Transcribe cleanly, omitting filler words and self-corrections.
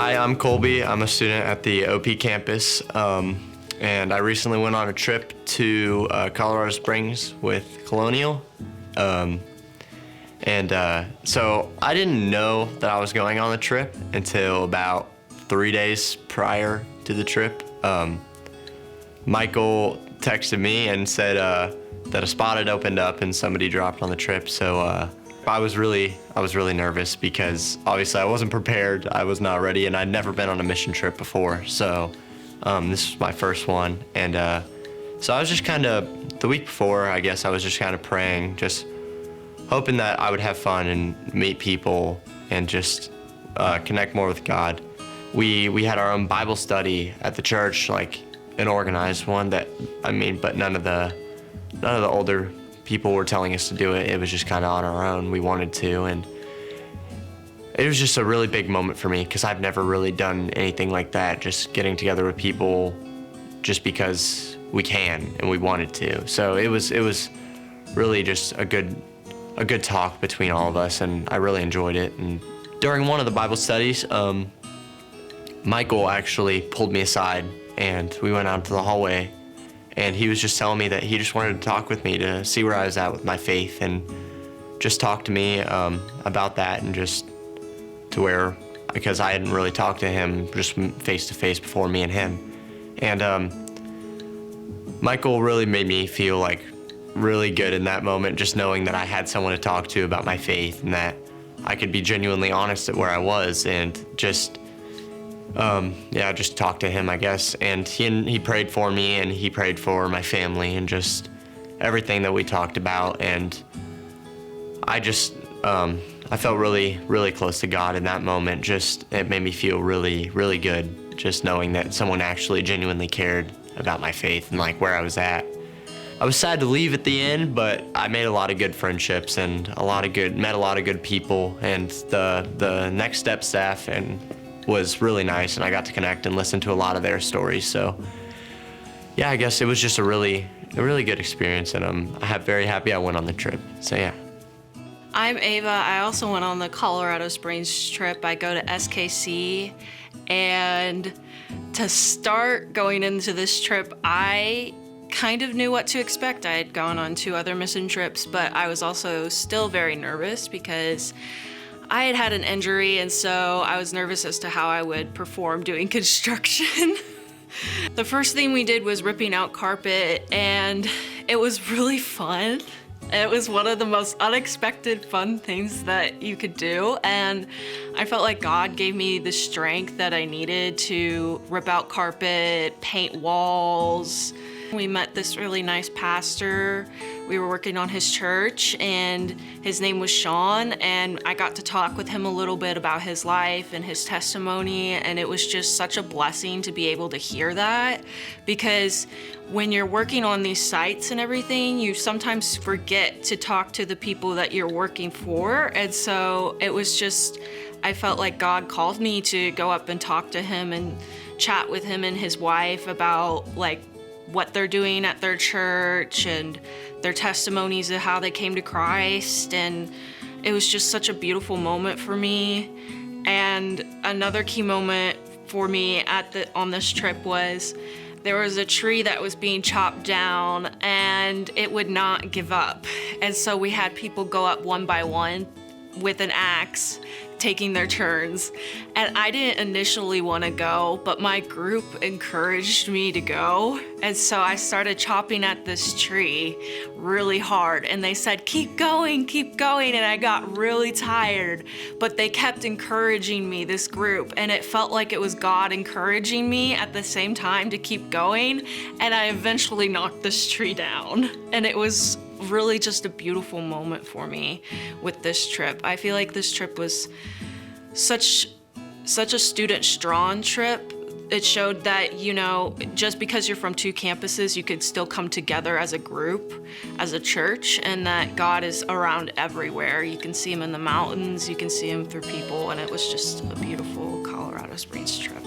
Hi, I'm Colby. I'm a student at the OP campus, and I recently went on a trip to Colorado Springs with Colonial. So I didn't know that I was going on the trip until about 3 days prior to the trip. Michael texted me and said that a spot had opened up and somebody dropped on the trip. So I was really nervous because obviously I wasn't prepared. I was not ready, and I'd never been on a mission trip before. So this was my first one, and so I was just kind of, the week before, I guess I was just kind of praying, just hoping that I would have fun and meet people and just connect more with God. We had our own Bible study at the church, like an organized one but none of the older people were telling us to do it. It was just kind of on our own. We wanted to, and it was just a really big moment for me because I've never really done anything like that, just getting together with people just because we can and we wanted to. So it was really just a good talk between all of us, and I really enjoyed it. And during one of the Bible studies, Michael actually pulled me aside and we went out to the hallway, and he was just telling me that he just wanted to talk with me to see where I was at with my faith and just talk to me about that, and just to where, because I hadn't really talked to him just face to face before, me and him. And Michael really made me feel like really good in that moment, just knowing that I had someone to talk to about my faith and that I could be genuinely honest at where I was, and just just talk to him, I guess. And he prayed for me, and he prayed for my family, and just everything that we talked about. And I just I felt really, really close to God in that moment. Just, it made me feel really, really good, just knowing that someone actually genuinely cared about my faith and like where I was at. I was sad to leave at the end, but I made a lot of good friendships and met a lot of good people, and the Next Step staff was really nice, and I got to connect and listen to a lot of their stories. So yeah, I guess it was just a really good experience, and I'm very happy I went on the trip. So yeah. I'm Ava. I also went on the Colorado Springs trip. I go to SKC, and to start going into this trip, I kind of knew what to expect. I had gone on 2 other mission trips, but I was also still very nervous because I had had an injury, and so I was nervous as to how I would perform doing construction. The first thing we did was ripping out carpet, and it was really fun. It was one of the most unexpected fun things that you could do, and I felt like God gave me the strength that I needed to rip out carpet, paint walls. We met this really nice pastor. We were working on his church, and his name was Sean, and I got to talk with him a little bit about his life and his testimony, and it was just such a blessing to be able to hear that, because when you're working on these sites and everything, you sometimes forget to talk to the people that you're working for. And so it was just, I felt like God called me to go up and talk to him and chat with him and his wife about like what they're doing at their church and their testimonies of how they came to Christ. And it was just such a beautiful moment for me. And another key moment for me on this trip was there was a tree that was being chopped down, and it would not give up. And so we had people go up one by one with an axe, taking their turns. And I didn't initially want to go, but my group encouraged me to go. And so I started chopping at this tree really hard, and they said, keep going, and I got really tired, but they kept encouraging me, this group, and it felt like it was God encouraging me at the same time to keep going, and I eventually knocked this tree down. And it was really just a beautiful moment for me with this trip. I feel like this trip was such a student-strong trip. It showed that, just because you're from 2 campuses, you could still come together as a group, as a church, and that God is around everywhere. You can see him in the mountains, you can see him through people, and it was just a beautiful Colorado Springs trip.